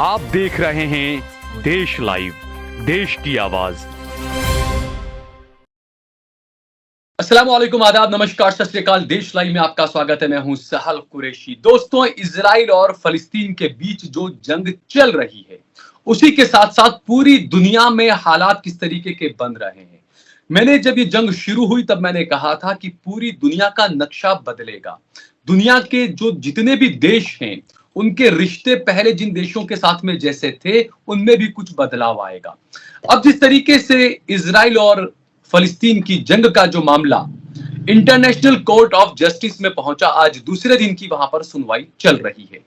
आप देख रहे हैं देश लाइव, देश की आवाज। अस्सलाम वालेकुम, आदाब, नमस्कार, सत श्री अकाल। देश लाइव में आपका स्वागत है। मैं हूं सहल कुरैशी। दोस्तों, इजराइल और फलस्तीन के बीच जो जंग चल रही है, उसी के साथ साथ पूरी दुनिया में हालात किस तरीके के बन रहे हैं। मैंने जब ये जंग शुरू हुई तब मैंने कहा था कि पूरी दुनिया का नक्शा बदलेगा। दुनिया के जो जितने भी देश हैं, उनके रिश्ते पहले जिन देशों के साथ में जैसे थे, उनमें भी कुछ बदलाव आएगा। अब जिस तरीके से इजराइल और फलस्तीन की जंग का जो मामला इंटरनेशनल कोर्ट ऑफ जस्टिस में पहुंचा, आज दूसरे दिन की वहां पर सुनवाई चल रही है।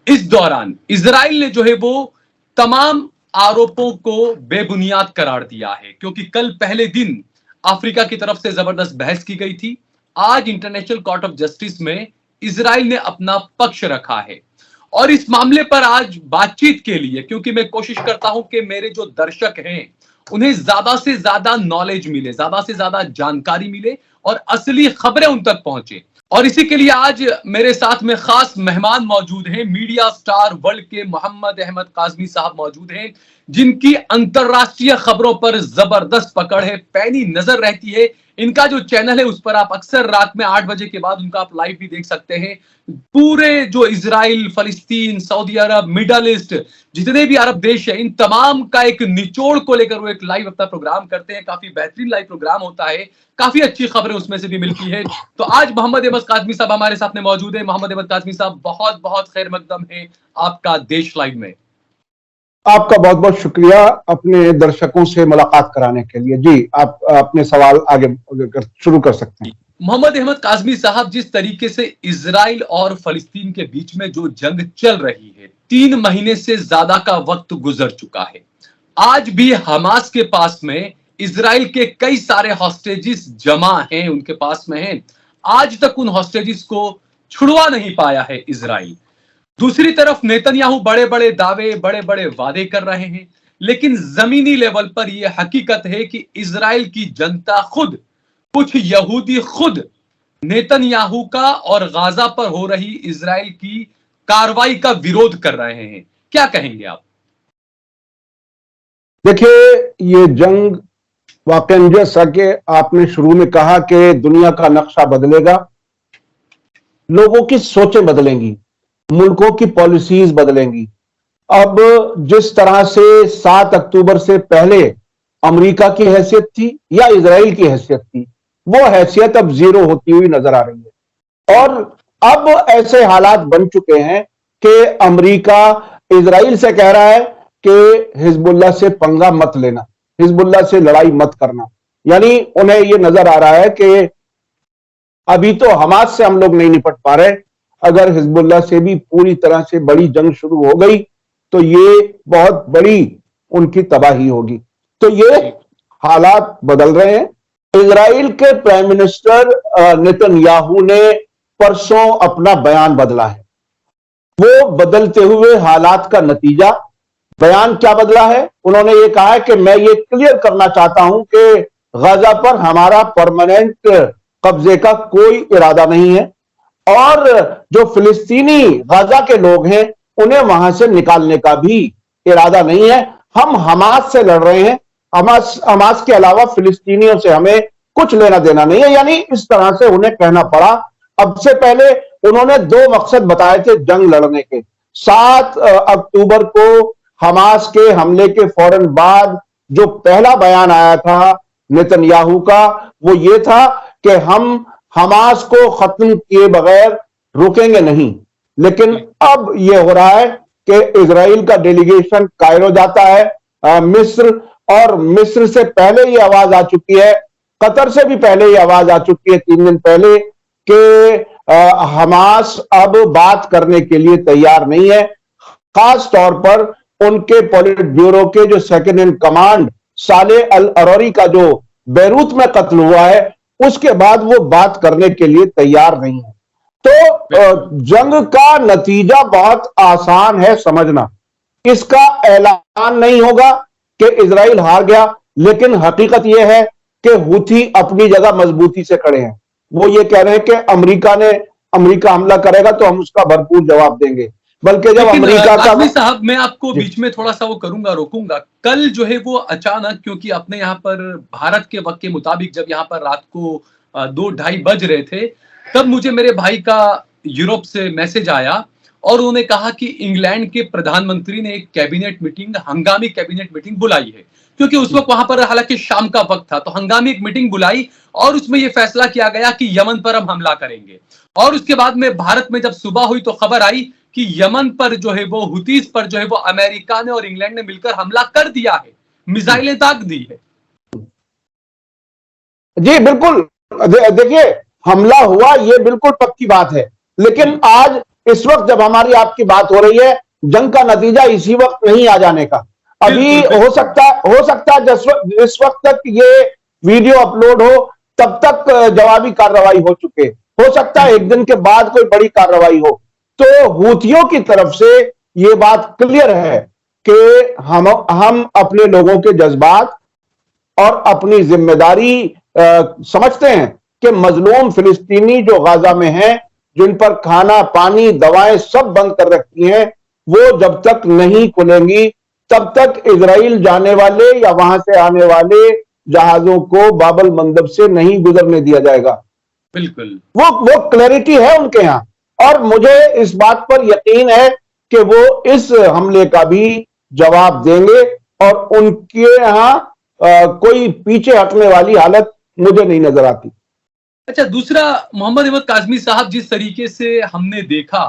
इस दौरान इजराइल ने जो है वो तमाम आरोपों को बेबुनियाद करार दिया है, क्योंकि कल पहले दिन अफ्रीका की तरफ से जबरदस्त बहस की गई थी। आज इंटरनेशनल कोर्ट ऑफ जस्टिस में इजराइल ने अपना पक्ष रखा है और इस मामले पर आज बातचीत के लिए, क्योंकि मैं कोशिश करता हूं कि मेरे जो दर्शक हैं उन्हें ज्यादा से ज्यादा नॉलेज मिले, ज्यादा से ज्यादा जानकारी मिले और असली खबरें उन तक पहुंचे, और इसी के लिए आज मेरे साथ में खास मेहमान मौजूद हैं। मीडिया स्टार वर्ल्ड के मोहम्मद अहमद काज़मी साहब मौजूद हैं, जिनकी अंतरराष्ट्रीय खबरों पर जबरदस्त पकड़ है, पैनी नजर रहती है। इनका जो चैनल है उस पर आप अक्सर रात में 8 बजे के बाद उनका आप लाइव भी देख सकते हैं। पूरे जो इजराइल, फलस्तीन, सऊदी अरब, मिडल ईस्ट, जितने भी अरब देश है, इन तमाम का एक निचोड़ को लेकर वो एक लाइव अपना प्रोग्राम करते हैं। काफी बेहतरीन लाइव प्रोग्राम होता है, काफी अच्छी खबरें उसमें से भी मिलती है। तो आज मोहम्मद अहमद काज़मी साहब हमारे साथ में मौजूद है। मोहम्मद अहमद काज़मी साहब, बहुत बहुत खैर मकदम है आपका देश लाइव में। आपका बहुत बहुत शुक्रिया अपने दर्शकों से मुलाकात कराने के लिए। जी, आप अपने सवाल आगे शुरू कर सकते हैं। मोहम्मद अहमद काज़मी साहब, जिस तरीके से इजराइल और फलस्तीन के बीच में जो जंग चल रही है, 3 महीने से ज्यादा का वक्त गुजर चुका है। आज भी हमास के पास में इजराइल के कई सारे हॉस्टेजेस जमा हैं, उनके पास में हैं। आज तक उन हॉस्टेजेस को छुड़वा नहीं पाया है इजराइल। दूसरी तरफ नेतन्याहू बड़े बड़े दावे, बड़े बड़े वादे कर रहे हैं, लेकिन जमीनी लेवल पर यह हकीकत है कि इजराइल की जनता खुद, कुछ यहूदी खुद नेतन्याहू का और गाजा पर हो रही इजराइल की कार्रवाई का विरोध कर रहे हैं। क्या कहेंगे आप? देखिए, ये जंग वाकई जैसा कि आपने शुरू में कहा कि दुनिया का नक्शा बदलेगा, लोगों की सोचें बदलेंगी, मुल्कों की पॉलिसीज बदलेंगी। अब जिस तरह से 7 अक्टूबर से पहले अमेरिका की हैसियत थी या इजराइल की हैसियत थी, वो हैसियत अब जीरो होती हुई नजर आ रही है। और अब ऐसे हालात बन चुके हैं कि अमेरिका इजराइल से कह रहा है कि हिजबुल्लाह से पंगा मत लेना, हिजबुल्लाह से लड़ाई मत करना। यानी उन्हें यह नजर आ रहा है कि अभी तो हमास से हम लोग नहीं निपट पा रहे, अगर हिजबुल्लाह से भी पूरी तरह से बड़ी जंग शुरू हो गई तो ये बहुत बड़ी उनकी तबाही होगी। तो ये हालात बदल रहे हैं। इजराइल के प्राइम मिनिस्टर नेतन्याहू ने परसों अपना बयान बदला है। वो बदलते हुए हालात का नतीजा, बयान क्या बदला है? उन्होंने ये कहा है कि मैं ये क्लियर करना चाहता हूं कि गाजा पर हमारा परमानेंट कब्जे का कोई इरादा नहीं है और जो फिलिस्तीनी गाजा के लोग हैं उन्हें वहां से निकालने का भी इरादा नहीं है। हम हमास से लड़ रहे हैं, हमास के अलावा फिलिस्तीनियों से हमें कुछ लेना देना नहीं है। यानी इस तरह से उन्हें कहना पड़ा। अब से पहले उन्होंने 2 मकसद बताए थे जंग लड़ने के। 7 अक्टूबर को हमास के हमले के फौरन बाद जो पहला बयान आया था नेतन्याहू का, वो ये था कि हम हमास को खत्म किए बगैर रुकेंगे नहीं। लेकिन अब यह हो रहा है कि इजराइल का डेलीगेशन कायरो जाता है, मिस्र, और मिस्र से पहले ये आवाज आ चुकी है, कतर से भी पहले ये आवाज आ चुकी है 3 दिन पहले कि हमास अब बात करने के लिए तैयार नहीं है। खास तौर पर उनके पॉलिट ब्यूरो के जो सेकंड इन कमांड साले अल अरोरी का जो बैरूत में कत्ल हुआ है, उसके बाद वो बात करने के लिए तैयार नहीं है। तो जंग का नतीजा बहुत आसान है समझना। इसका ऐलान नहीं होगा कि इजराइल हार गया, लेकिन हकीकत यह है कि हुथी अपनी जगह मजबूती से खड़े हैं। वो ये कह रहे हैं कि अमेरिका हमला करेगा तो हम उसका भरपूर जवाब देंगे। बल्कि जब लेकिन अमेरिका का काज़मी साहब, मैं आपको जी, बीच में थोड़ा-सा वो करूँगा, रोकूँगा। कल जो है वो अचानक, क्योंकि अपने यहाँ पर भारत के वक़्त के मुताबिक जब यहाँ पर रात को 2 ढाई बज रहे थे, तब मुझे मेरे भाई का यूरोप से मैसेज आया और उन्होंने कहा कि इंग्लैंड के प्रधानमंत्री ने एक कैबिनेट मीटिंग, हंगामी कैबिनेट मीटिंग बुलाई है। क्योंकि उस वक़्त वहाँ पर हालाँकि शाम का वक़्त था, तो हंगामी एक मीटिंग बुलाई और उसमें ये फैसला किया गया कि यमन पर हम हमला करेंगे। और उसके बाद में भारत में जब सुबह हुई तो खबर आई कि यमन पर जो है वो हुतीस पर जो है वो अमेरिका ने और इंग्लैंड ने मिलकर हमला कर दिया है, मिसाइलें दाग दी है। जी बिल्कुल। देखिए, हमला हुआ ये बिल्कुल पक्की बात है, लेकिन जी, आज इस वक्त जब हमारी आपकी बात हो रही है, जंग का नतीजा इसी वक्त नहीं आ जाने का। अभी बिल्कुल, बिल्कुल, हो सकता है जिस वक्त तक ये वीडियो अपलोड हो तब तक जवाबी कार्रवाई हो चुके, हो सकता है एक बिल्कुल, दिन के बाद कोई बड़ी कार्रवाई हो। तो हूथियों की तरफ से ये बात क्लियर है कि हम अपने लोगों के जज्बात और अपनी जिम्मेदारी समझते हैं कि मजलूम फिलिस्तीनी जो गाजा में हैं, जिन पर खाना पानी दवाएं सब बंद कर रखी हैं, वो जब तक नहीं खुलेंगी तब तक इजराइल जाने वाले या वहां से आने वाले जहाजों को बाबल मंदब से नहीं गुजरने दिया जाएगा। बिल्कुल। वो क्लैरिटी है उनके यहां, और मुझे इस बात पर यकीन है कि वो इस हमले का भी जवाब देंगे, और उनके यहां कोई पीछे हटने वाली हालत मुझे नहीं नजर आती। अच्छा, दूसरा, मोहम्मद अहमद काज़मी साहब, जिस तरीके से हमने देखा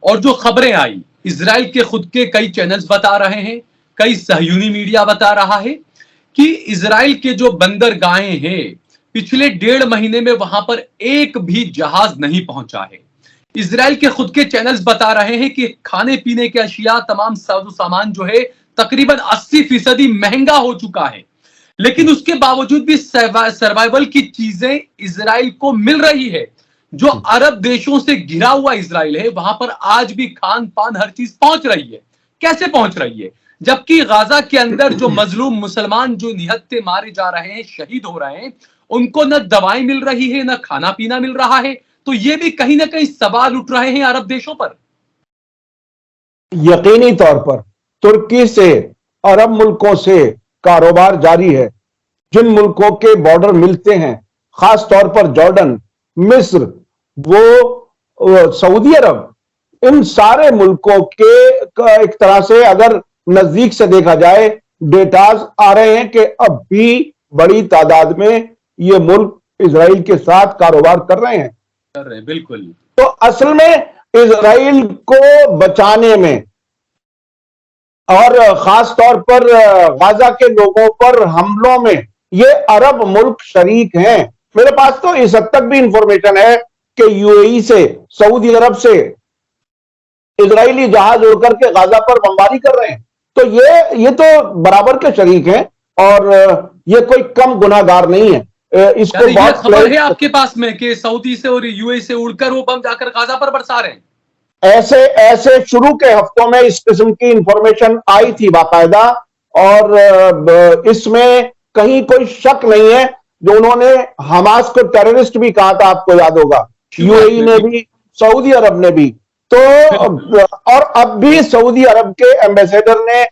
और जो खबरें आई, इज़राइल के खुद के कई चैनल्स बता रहे हैं, कई सहयूनी मीडिया बता रहा है कि इज़राइल के जो बंदरगाहें हैं, पिछले 1.5 महीने में वहां पर एक भी जहाज नहीं पहुंचा है। इज़राइल के खुद के चैनल्स बता रहे हैं कि खाने पीने के अशिया, तमाम साजो सामान जो है तकरीबन 80% महंगा हो चुका है। लेकिन उसके बावजूद भी सर्वाइवल की चीजें इजराइल को मिल रही है। जो अरब देशों से घिरा हुआ इजराइल है, वहां पर आज भी खान पान हर चीज पहुंच रही है। कैसे पहुंच रही है? जबकि गाजा के अंदर जो मजलूम मुसलमान जो निहत्थे मारे जा रहे हैं, शहीद हो रहे हैं, उनको न दवाएं मिल रही है, न खाना पीना मिल रहा है। तो ये भी कहीं ना कहीं सवाल उठ रहे हैं अरब देशों पर। यकीनी तौर पर तुर्की से, अरब मुल्कों से कारोबार जारी है। जिन मुल्कों के बॉर्डर मिलते हैं, खास तौर पर जॉर्डन, मिस्र, सऊदी अरब, इन सारे मुल्कों के एक तरह से अगर नजदीक से देखा जाए, डेटाज आ रहे हैं कि अब भी बड़ी तादाद में ये मुल्क इजराइल के साथ कारोबार कर रहे हैं। कर रहे हैं, बिल्कुल। तो असल में इजराइल को बचाने में और खास तौर पर गाजा के लोगों पर हमलों में ये अरब मुल्क शरीक हैं। मेरे पास तो इस हद तक भी इंफॉर्मेशन है कि यूएई से, सऊदी अरब से इजरायली जहाज उड़ करके गाजा पर बमबारी कर रहे हैं। तो ये तो बराबर के शरीक हैं, और ये कोई कम गुनाहगार नहीं है। इसको यानी ये बहुत खबर है आपके पास में कि सऊदी से और यूएई से उड़कर वो बम जाकर गाजा पर बरसा रहे हैं? ऐसे ऐसे शुरू के हफ्तों में इस किस्म की इंफॉर्मेशन आई थी बाकायदा, और इसमें कहीं कोई शक नहीं है। जो उन्होंने हमास को टेररिस्ट भी कहा था, आपको याद होगा, शुरुआत यूएई में, ने जी। भी, सऊदी अरब ने भी। तो बिल्कुल, और अब भी सऊदी अरब के एम्बेसडर ने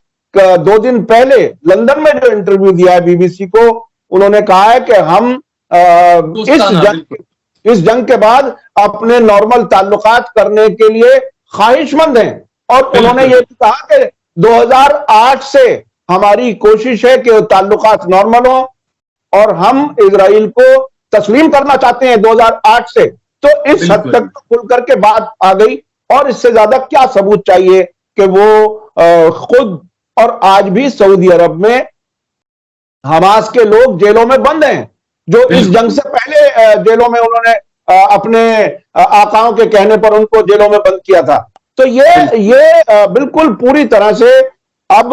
2 दिन पहले लंदन में जो इंटरव्यू दिया है बीबीसी को, उन्होंने कहा है कि हम दोस्ताना, बिल्कुल। इस जंग के बाद अपने नॉर्मल ताल्लुकात करने के लिए ख्वाहिशमंद हैं। और उन्होंने बिल्कुल, ये भी कहा कि 2008 से हमारी कोशिश है कि ताल्लुकात नॉर्मल हो, और हम इजराइल को तस्लीम करना चाहते हैं 2008 से। तो इस हद बिल्कुल। तक खुल करके बात आ गई, और इससे ज्यादा क्या सबूत चाहिए कि वो खुद, और आज भी सऊदी अरब में हमास के लोग जेलों में बंद हैं, जो इस जंग बिल्कुल, से पहले जेलों में उन्होंने अपने आकाओं के कहने पर उनको जेलों में बंद किया था। तो बिल्कुल, ये बिल्कुल पूरी तरह से अब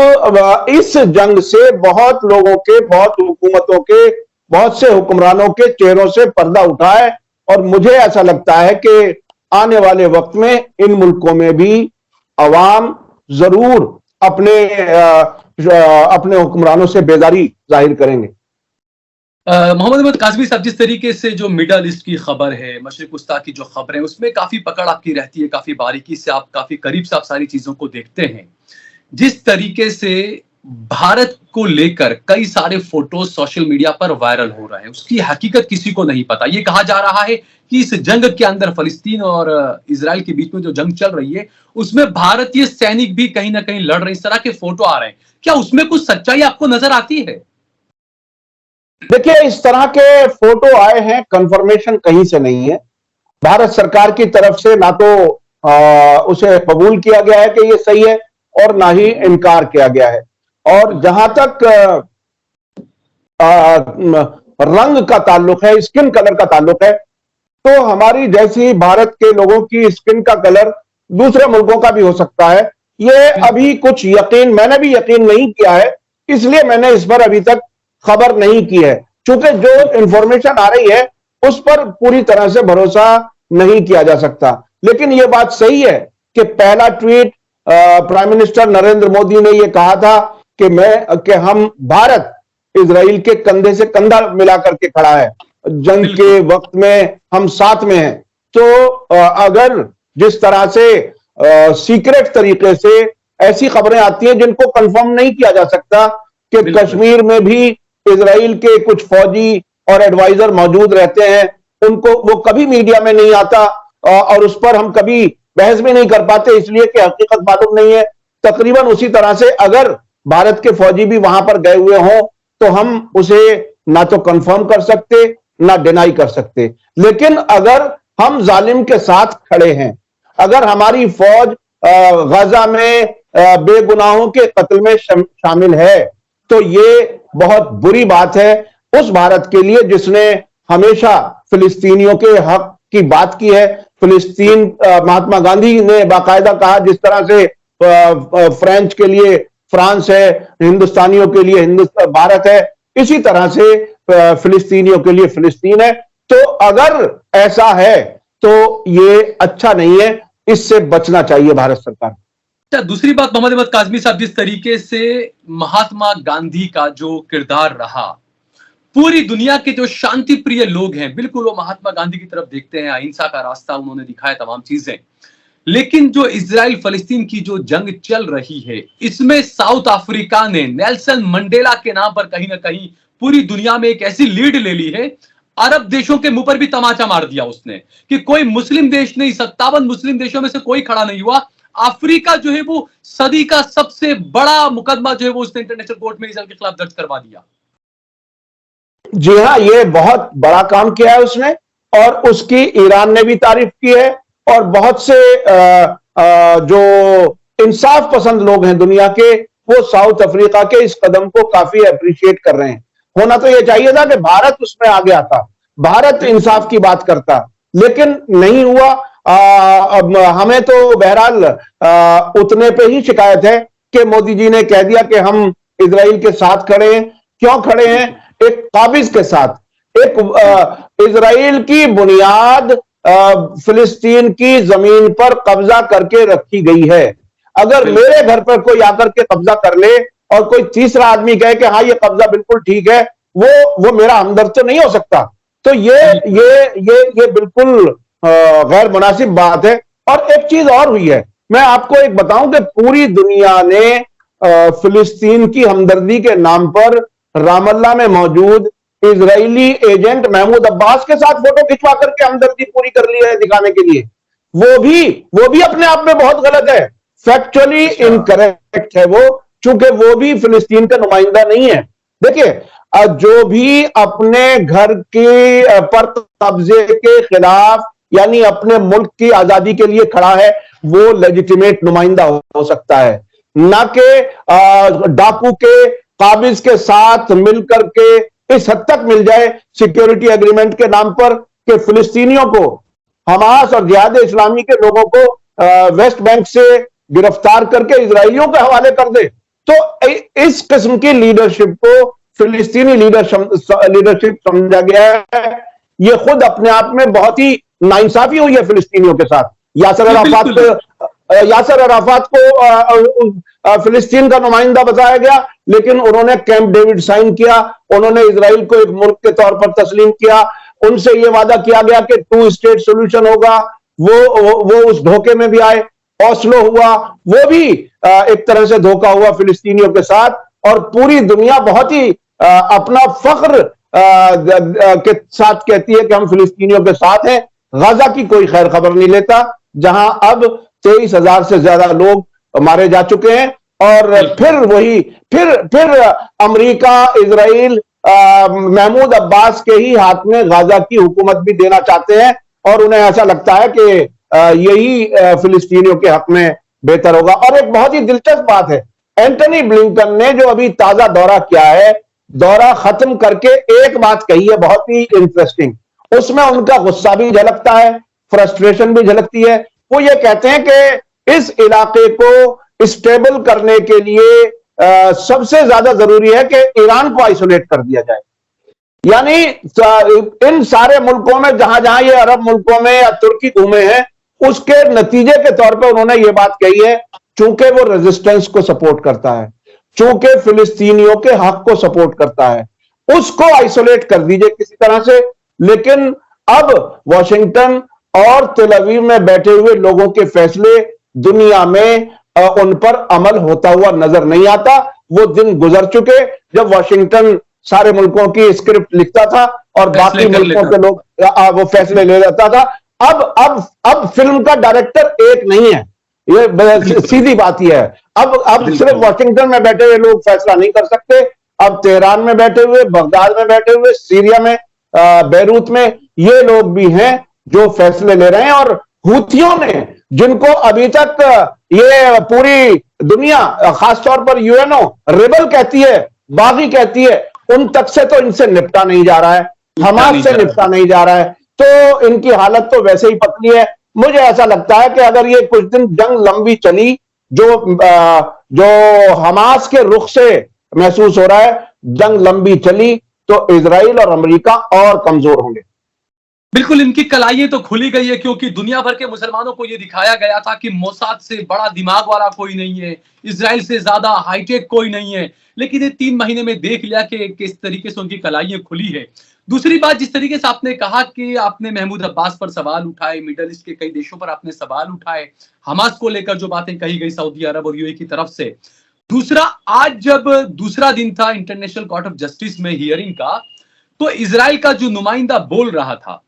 इस जंग से बहुत लोगों के, बहुत हुकूमतों के, बहुत से हुक्मरानों के चेहरों से पर्दा उठा है। और मुझे ऐसा लगता है कि आने वाले वक्त में इन मुल्कों में भी अवाम जरूर अपने अपने हुक्मरानों से बेदारी जाहिर करेंगे। मोहम्मद अहमद काज़मी साहब, जिस तरीके से जो मिडल ईस्ट की खबर है, मशरिक वस्ता की जो खबरें, उसमें काफ़ी पकड़ आपकी रहती है, काफ़ी बारीकी से आप, काफ़ी करीब से आप सारी चीज़ों को देखते हैं। जिस तरीके से भारत को लेकर कई सारे फ़ोटोज़ सोशल मीडिया पर वायरल हो रहे हैं, उसकी हकीकत किसी को नहीं पता। ये कहा जा रहा है कि इस जंग के अंदर फ़लस्तीन और इज़राइल के बीच में जो जंग चल रही है, उसमें भारतीय सैनिक भी कहीं न कहीं लड़ रहे हैं, इस तरह के फ़ोटो आ रहे हैं। क्या उसमें कुछ सच्चाई आपको नज़र आती है? देखिए, इस तरह के फोटो आए हैं, कंफर्मेशन कहीं से नहीं है। भारत सरकार की तरफ से ना तो उसे कबूल किया गया है कि ये सही है, और ना ही इनकार किया गया है। और जहां तक रंग का ताल्लुक है, स्किन कलर का ताल्लुक है, तो हमारी जैसी भारत के लोगों की स्किन का कलर दूसरे मुल्कों का भी हो सकता है। ये अभी कुछ यकीन, मैंने भी यकीन नहीं किया है, इसलिए मैंने इस पर अभी तक खबर नहीं की है। क्योंकि जो इंफॉर्मेशन आ रही है उस पर पूरी तरह से भरोसा नहीं किया जा सकता। लेकिन यह बात सही है कि पहला tweet prime minister Narendra Modi ने यह कहा था कि हम भारत इजराइल के कंधे से कंधा मिला करके खड़ा है, जंग के वक्त में हम साथ में हैं। तो अगर जिस तरह से सीक्रेट तरीके से ऐसी खबरें आती हैं जिनको कंफर्म नहीं किया जा सकता कि कश्मीर में भी इजराइल के कुछ फौजी और एडवाइजर मौजूद रहते हैं, उनको वो कभी मीडिया में नहीं आता, और उस पर हम कभी बहस भी नहीं कर पाते, इसलिए कि हकीकत मालूम नहीं है। तकरीबन उसी तरह से अगर भारत के फौजी भी वहां पर गए हुए हों तो हम उसे ना तो कंफर्म कर सकते ना डिनाई कर सकते। लेकिन अगर हम जालिम के साथ खड़े हैं, अगर हमारी फौज गजा में बेगुनाहों के कत्ल में शामिल है, तो ये बहुत बुरी बात है उस भारत के लिए जिसने हमेशा फिलिस्तीनियों के हक की बात की है। फिलिस्तीन, महात्मा गांधी ने बाकायदा कहा, जिस तरह से फ्रेंच के लिए फ्रांस है, हिंदुस्तानियों के लिए हिंदुस्तान भारत है, इसी तरह से फिलिस्तीनियों के लिए फिलिस्तीन है। तो अगर ऐसा है तो ये अच्छा नहीं है, इससे बचना चाहिए भारत सरकार। अच्छा, दूसरी बात मोहम्मद अहमद काज़मी साहब, जिस तरीके से महात्मा गांधी का जो किरदार रहा, पूरी दुनिया के जो शांति प्रिय लोग हैं, बिल्कुल वो महात्मा गांधी की तरफ देखते हैं, अहिंसा का रास्ता उन्होंने दिखाया, तमाम चीजें। लेकिन जो इजराइल फलस्तीन की जो जंग चल रही है, इसमें साउथ अफ्रीका ने नेल्सन मंडेला के नाम पर कहीं ना कहीं पूरी दुनिया में एक ऐसी लीड ले ली है। अरब देशों के मुंह पर भी तमाचा मार दिया उसने कि कोई मुस्लिम देश नहीं, 57 मुस्लिम देशों में से कोई खड़ा नहीं हुआ। अफ्रीका जो है वो सदी का सबसे बड़ा मुकदमा जो है वो उसने इंटरनेशनल कोर्ट में इजराइल के खिलाफ दर्ज करवा दिया। जी हाँ, ये बहुत बड़ा काम किया है उसने, और उसकी ईरान ने भी तारीफ की है, और बहुत से जो इंसाफ पसंद लोग हैं दुनिया के, वो साउथ अफ्रीका के इस कदम को काफी अप्रिशिएट कर रहे हैं। होना तो ये चाहिए था कि भारत उसमें आगे आता, भारत इंसाफ की बात करता, लेकिन नहीं हुआ। अब हमें तो बहरहाल उतने पे ही शिकायत है कि मोदी जी ने कह दिया कि हम इजराइल के साथ खड़े हैं। क्यों खड़े हैं? एक काबिज के साथ, एक इजराइल की बुनियाद फिलिस्तीन की जमीन पर कब्जा करके रखी गई है। अगर मेरे घर पर कोई आकर के कब्जा कर ले और कोई तीसरा आदमी कहे कि हाँ ये कब्जा बिल्कुल ठीक है, वो मेरा हमदर्द तो नहीं हो सकता। तो ये बिल्कुल गैर मुनासिब बात है। और एक चीज और हुई है, मैं आपको एक बताऊं कि पूरी दुनिया ने फिलिस्तीन की हमदर्दी के नाम पर रामल्ला में मौजूद इजरायली एजेंट महमूद अब्बास के साथ फोटो खिंचवा करके हमदर्दी पूरी कर ली है दिखाने के लिए। वो भी अपने आप में बहुत गलत है, फैक्चुअली इनकरेक्ट है वो, चूंकि वो भी फिलिस्तीन का नुमाइंदा नहीं है। देखिए, जो भी अपने घर के पर कब्जे के खिलाफ, यानी अपने मुल्क की आजादी के लिए खड़ा है, वो लेजिटिमेट नुमाइंदा हो सकता है, ना कि डाकू के काबिज के साथ मिलकर के इस हद तक मिल जाए सिक्योरिटी एग्रीमेंट के नाम पर कि फिलिस्तीनियों को, हमास और जिहाद इस्लामी के लोगों को वेस्ट बैंक से गिरफ्तार करके इजरायलियों के हवाले कर दे। तो इस किस्म की लीडरशिप को फिलिस्तीनी लीडरशिप समझा गया है। यह खुद अपने आप में बहुत ही नाइंसाफी हुई है फिलिस्तीनियों के साथ। यासर अराफात को फिलिस्तीन का नुमाइंदा बताया गया, लेकिन उन्होंने कैंप डेविड साइन किया, उन्होंने इजराइल को एक मुल्क के तौर पर तस्लीम किया, उनसे यह वादा किया गया कि 2 स्टेट सोल्यूशन होगा, वो उस धोखे में भी आए। ओस्लो हुआ, वो भी एक तरह से धोखा हुआ फिलिस्तीनियों के साथ, और पूरी दुनिया बहुत ही अपना फख्र के साथ कहती है कि हम फिलिस्तीनियों के साथ हैं। गाजा की कोई खैर खबर नहीं लेता, जहां अब 23,000 से ज्यादा लोग मारे जा चुके हैं, और फिर अमेरिका, इजराइल महमूद अब्बास के ही हाथ में गाजा की हुकूमत भी देना चाहते हैं, और उन्हें ऐसा लगता है कि यही फिलिस्तीनियों के हक में बेहतर होगा। और एक बहुत ही दिलचस्प बात है, एंटनी ब्लिंकन ने जो अभी ताजा दौरा किया है, दौरा खत्म करके एक बात कही है बहुत ही इंटरेस्टिंग, उसमें उनका गुस्सा भी झलकता है, फ्रस्ट्रेशन भी झलकती है। वो ये कहते हैं कि इस इलाके को स्टेबल करने के लिए सबसे ज्यादा जरूरी है कि ईरान को आइसोलेट कर दिया जाए। यानी इन सारे मुल्कों में जहां जहां ये अरब मुल्कों में या तुर्की घूमे हैं, उसके नतीजे के तौर पर उन्होंने ये बात कही है, चूंकि वो रेजिस्टेंस को सपोर्ट करता है, चूंकि फिलिस्तीनियों के हक को सपोर्ट करता है, उसको आइसोलेट कर दीजिए किसी तरह से। लेकिन अब वॉशिंगटन और तेल अवीव में बैठे हुए लोगों के फैसले दुनिया में उन पर अमल होता हुआ नजर नहीं आता। वो दिन गुजर चुके जब वॉशिंगटन सारे मुल्कों की स्क्रिप्ट लिखता था और बाकी मुल्कों के लोग वो फैसले ले लेता था। अब फिल्म का डायरेक्टर एक नहीं है, ये सीधी बात ही है। अब सिर्फ वॉशिंगटन में बैठे हुए लोग फैसला नहीं कर सकते, अब तेहरान में बैठे हुए, बगदाद में बैठे हुए, सीरिया में, बेरूत में, ये लोग भी हैं जो फैसले ले रहे हैं। और हूथियों ने, जिनको अभी तक ये पूरी दुनिया, खासतौर पर यूएनओ रेबल कहती है, बागी कहती है, उन तक से तो इनसे निपटा नहीं जा रहा है, हमास से निपटा नहीं जा रहा है, तो इनकी हालत तो वैसे ही पतली है। मुझे ऐसा लगता है कि अगर ये कुछ दिन जंग लंबी चली, जो हमास के रुख से महसूस हो रहा है, जंग लंबी चली तो इजराइल और अमेरिका और कमजोर होंगे। बिल्कुल, इनकी कलाइयां तो खुली गई है, क्योंकि दुनिया भर के मुसलमानों को यह दिखाया गया था कि मोसाद से बड़ा दिमाग वाला कोई नहीं है, इजराइल से ज्यादा हाईटेक कोई नहीं है। लेकिन ये 3 महीने में देख लिया कि किस तरीके से उनकी कलाइयां खुली है। दूसरी बात, जिस तरीके से आपने कहा कि आपने महमूद अब्बास पर सवाल उठाए, मिडल ईस्ट के कई देशों पर आपने सवाल उठाए, हमास को लेकर जो बातें कही गई सऊदी अरब और यूएई की तरफ से। दूसरा, आज जब दूसरा दिन था इंटरनेशनल कोर्ट ऑफ जस्टिस में हियरिंग का, तो इजराइल का जो नुमाइंदा बोल रहा था,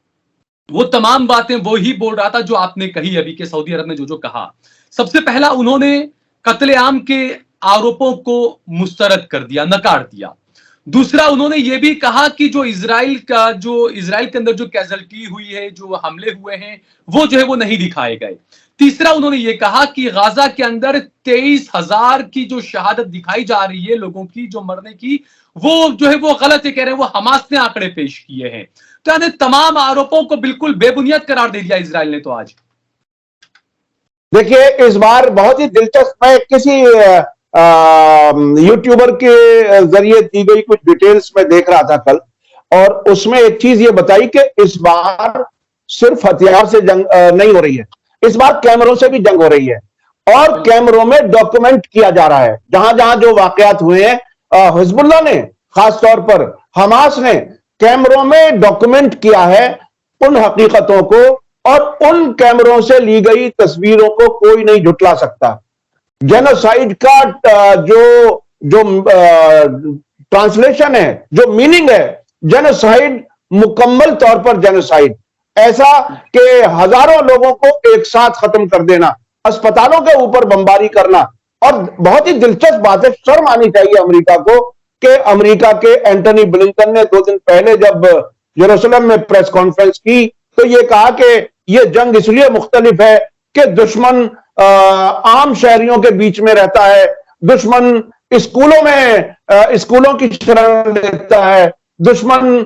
वो तमाम बातें वो ही बोल रहा था जो आपने कही अभी के सऊदी अरब ने जो कहा। सबसे पहला, उन्होंने कत्लेआम के आरोपों को मुस्तरद कर दिया, नकार दिया। दूसरा, उन्होंने ये भी कहा कि जो इजराइल के अंदर जो कैजुअल्टी हुई है, जो हमले हुए हैं, वो जो है वो नहीं दिखाए गए। तीसरा, उन्होंने ये कहा कि गाजा के अंदर 23,000 की जो शहादत दिखाई जा रही है लोगों की जो मरने की, वो जो है वो गलत है, कह रहे हैं वो हमास ने आंकड़े पेश किए हैं। तो यानी तमाम आरोपों को बिल्कुल बेबुनियाद करार दे दिया इजराइल ने। तो आज देखिए, इस बार बहुत ही दिलचस्प, मैं किसी यूट्यूबर के जरिए दी गई कुछ डिटेल्स में देख रहा था कल, और उसमें एक चीज ये बताई कि इस बार सिर्फ हथियार से जंग नहीं हो रही है, इस बार कैमरों से भी जंग हो रही है, और कैमरों में डॉक्यूमेंट किया जा रहा है। जहां जहां जो वाकयात हुए हैं, हिजबुल्लाह ने, खासतौर पर हमास ने कैमरों में डॉक्यूमेंट किया है उन हकीकतों को, और उन कैमरों से ली गई तस्वीरों को कोई नहीं झुटला सकता। जेनोसाइड का जो ट्रांसलेशन है, जो मीनिंग है, जेनोसाइड मुकम्मल तौर पर जेनोसाइड, ऐसा कि हजारों लोगों को एक साथ खत्म कर देना, अस्पतालों के ऊपर बमबारी करना। और बहुत ही दिलचस्प बात है, शर्म आनी चाहिए अमेरिका को कि अमेरिका के एंटनी ब्लिंकन ने 2 दिन पहले जब यरूशलेम में प्रेस कॉन्फ्रेंस की, तो यह कहा कि यह जंग इसलिए मुख्तलिफ है कि दुश्मन आम शहरियों के बीच में रहता है, दुश्मन स्कूलों की शरण लेता है, दुश्मन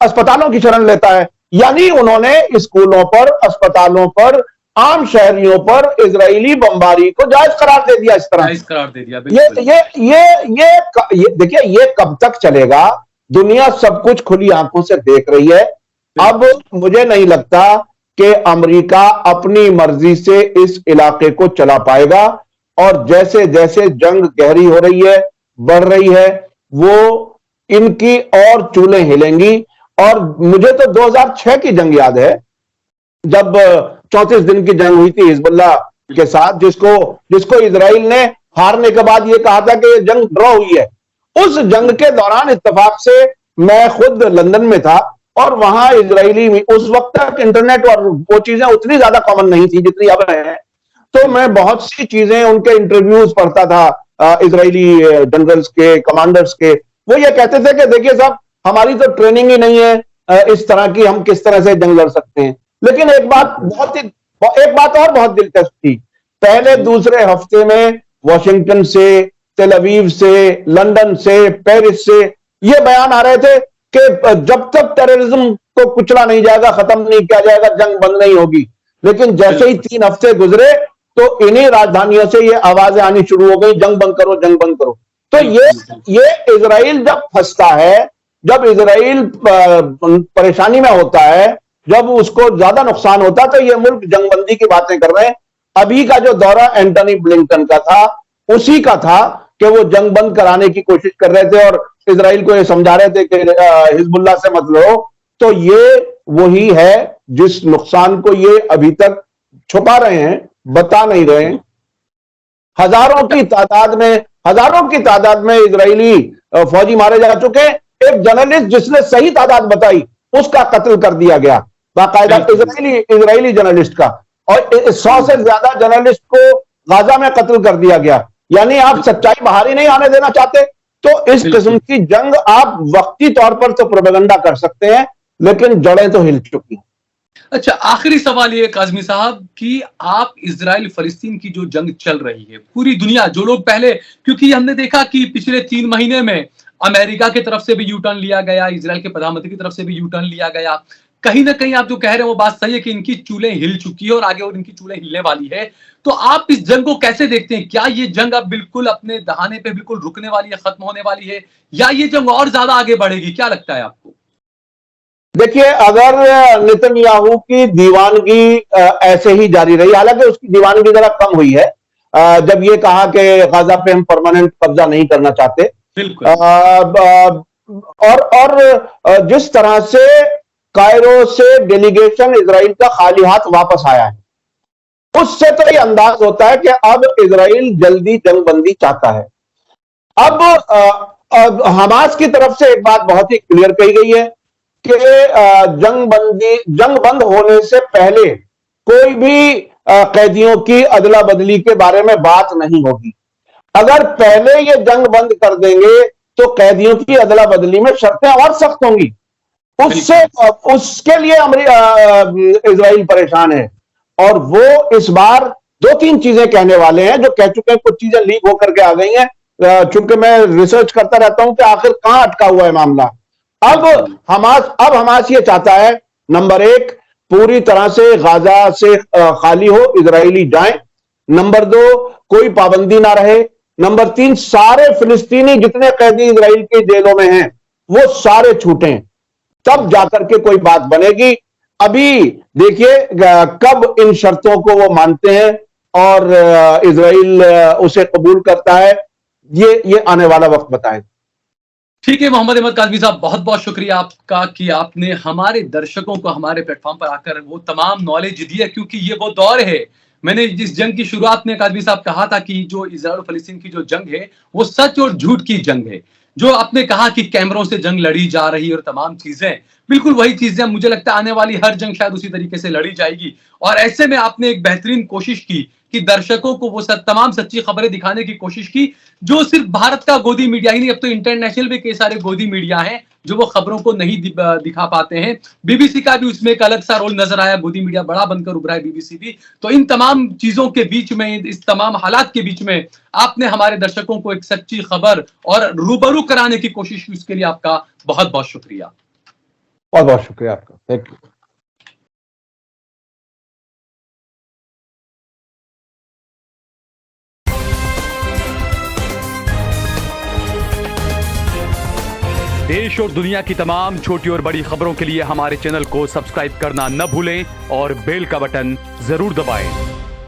अस्पतालों की शरण लेता है। यानी उन्होंने स्कूलों पर, अस्पतालों पर, आम शहरियों पर इजरायली बमबारी को जायज करार दे दिया। इस तरह जायज करार दे दिया। ये देखिए, ये कब तक चलेगा? दुनिया सब कुछ खुली आंखों से देख रही है। अब मुझे नहीं लगता कि अमेरिका अपनी मर्जी से इस इलाके को चला पाएगा, और जैसे जैसे जंग गहरी हो रही है, बढ़ रही है, वो इनकी और चूल्हे हिलेंगी। और मुझे तो 2006 की जंग याद है, जब 34 दिन की जंग हुई थी हिजबुल्लाह के साथ, जिसको इजराइल ने हारने के बाद ये कहा था कि ये जंग ड्रॉ हुई है। उस जंग के दौरान इत्तेफाक से मैं खुद लंदन में था, और वहां इजरायली में उस वक्त तक इंटरनेट और वो चीजें उतनी ज्यादा कॉमन नहीं थी जितनी अब है। तो मैं बहुत सी चीजें, उनके इंटरव्यूज पढ़ता था इजरायली जनरल्स के, कमांडर्स के। वो ये कहते थे कि देखिए साहब, हमारी तो ट्रेनिंग ही नहीं है इस तरह की, हम किस तरह से जंग लड़ सकते हैं। लेकिन एक बात और बहुत दिलचस्प थी। पहले दूसरे हफ्ते में वॉशिंगटन से, तेल अवीव से, लंदन से, पेरिस से ये बयान आ रहे थे कि जब तक टेररिज्म को कुचला नहीं जाएगा, खत्म नहीं किया जाएगा, जंग बंद नहीं होगी। लेकिन जैसे ही 3 हफ्ते गुजरे तो इन्हीं राजधानियों से ये आवाजें आनी शुरू हो गई, जंग बंद करो, जंग बंद करो। तो ये इजराइल जब फंसता है, जब इजराइल परेशानी में होता है, जब उसको ज्यादा नुकसान होता है, तो ये मुल्क जंगबंदी की बातें कर रहे हैं। अभी का जो दौरा एंटनी ब्लिंकन का था, उसी का था कि वो जंग बंद कराने की कोशिश कर रहे थे और इजराइल को ये समझा रहे थे कि हिजबुल्लाह से मत लड़ो। तो ये वही है जिस नुकसान को ये अभी तक छुपा रहे हैं, बता नहीं रहे हैं। हजारों की तादाद में इजरायली फौजी मारे जा चुके हैं। एक जर्नलिस्ट जिसने सही तादाद बताई, उसका कत्ल कर दिया गया, बाकायदा इजरायली जर्नलिस्ट का। और 100 से ज्यादा जर्नलिस्ट को गाजा में कत्ल कर दिया गया। यानी आप सच्चाई बाहर ही नहीं आने देना चाहते। तो इस किस्म की जंग आप वक्ती तौर पर तो प्रोपेगेंडा कर सकते हैं, लेकिन जड़ें तो हिल चुकी हैं। अच्छा, आखिरी सवाल ये काज़मी साहब कि आप इजराइल फलस्तीन की जो जंग चल रही है, पूरी दुनिया, जो लोग पहले, क्योंकि हमने देखा कि पिछले 3 महीने में अमेरिका की तरफ से भी यू टर्न लिया गया, इजराइल के प्रधानमंत्री की तरफ से भी यू टर्न लिया गया। कहीं ना कहीं आप जो कह रहे हैं वो बात सही है कि इनकी चूल्हें हिल चुकी है और आगे और इनकी चूल्हें हिलने वाली है। तो आप इस जंग को कैसे देखते हैं? क्या ये जंग अब बिल्कुल अपने दहाने पे बिल्कुल रुकने वाली है, खत्म होने वाली है, या ये जंग और ज्यादा आगे बढ़ेगी? क्या लगता है आपको? देखिए, अगर नेतन्याहू की दीवानगी ऐसे ही जारी रही, हालांकि उसकी दीवानगी जरा कम हुई है जब ये कहा कि गाजा पे हम परमानेंट कब्जा नहीं करना चाहते। बिल्कुल। और जिस तरह से कायरो से डेलीगेशन इजराइल का खाली हाथ वापस आया है, उससे तो ये अंदाज होता है कि अब इजराइल जल्दी जंगबंदी चाहता है। अब हमास की तरफ से एक बात बहुत ही क्लियर कही गई है कि जंग बंद होने से पहले कोई भी कैदियों की अदला बदली के बारे में बात नहीं होगी। अगर पहले ये जंग बंद कर देंगे तो कैदियों की अदला बदली में शर्तें और सख्त होंगी। उसके लिए इजराइल परेशान है, और वो इस बार 2-3 चीजें कहने वाले हैं जो कह चुके हैं। कुछ चीजें लीक होकर के आ गई हैं, चूंकि मैं रिसर्च करता रहता हूं कि आखिर कहां अटका हुआ है मामला। अब हमास ये चाहता है, नंबर 1, पूरी तरह से गाजा से खाली हो, इजरायली जाएं। नंबर 2, कोई पाबंदी ना रहे। नंबर 3, सारे फिलिस्तीनी जितने कैदी इजराइल की जेलों में हैं वो सारे छूटें, तब जाकर के कोई बात बनेगी। अभी देखिए कब इन शर्तों को वो मानते हैं और इजराइल उसे कबूल करता है, ये आने वाला वक्त बताएगा। ठीक है मोहम्मद अहमद काज़मी साहब, बहुत बहुत शुक्रिया आपका कि आपने हमारे दर्शकों को हमारे प्लेटफॉर्म पर आकर वो तमाम नॉलेज दी है, क्योंकि ये वो दौर है। मैंने जिस जंग की शुरुआत में काज़मी साहब कहा था कि जो इजराइल और फलस्तीन की जो जंग है वो सच और झूठ की जंग है। जो आपने कहा कि कैमरों से जंग लड़ी जा रही है और तमाम चीजें, बिल्कुल वही चीजें मुझे लगता है आने वाली हर जंग शायद उसी तरीके से लड़ी जाएगी। और ऐसे में आपने एक बेहतरीन कोशिश की कि दर्शकों को वो तमाम सच्ची खबरें दिखाने की कोशिश की, जो सिर्फ भारत का गोदी मीडिया ही नहीं, अब तो इंटरनेशनल भी कई सारे गोदी मीडिया हैं जो वो खबरों को नहीं दिखा पाते हैं। बीबीसी का भी उसमें एक अलग सा रोल नजर आया, गोदी मीडिया बड़ा बनकर उभरा है बीबीसी भी। तो इन तमाम चीजों के बीच में, इस तमाम हालात के बीच में आपने हमारे दर्शकों को एक सच्ची खबर और रूबरू कराने की कोशिश की, उसके लिए आपका बहुत बहुत शुक्रिया। बहुत बहुत शुक्रिया आपका, थैंक यू। देश और दुनिया की तमाम छोटी और बड़ी खबरों के लिए हमारे चैनल को सब्सक्राइब करना न भूलें और बेल का बटन जरूर दबाएं।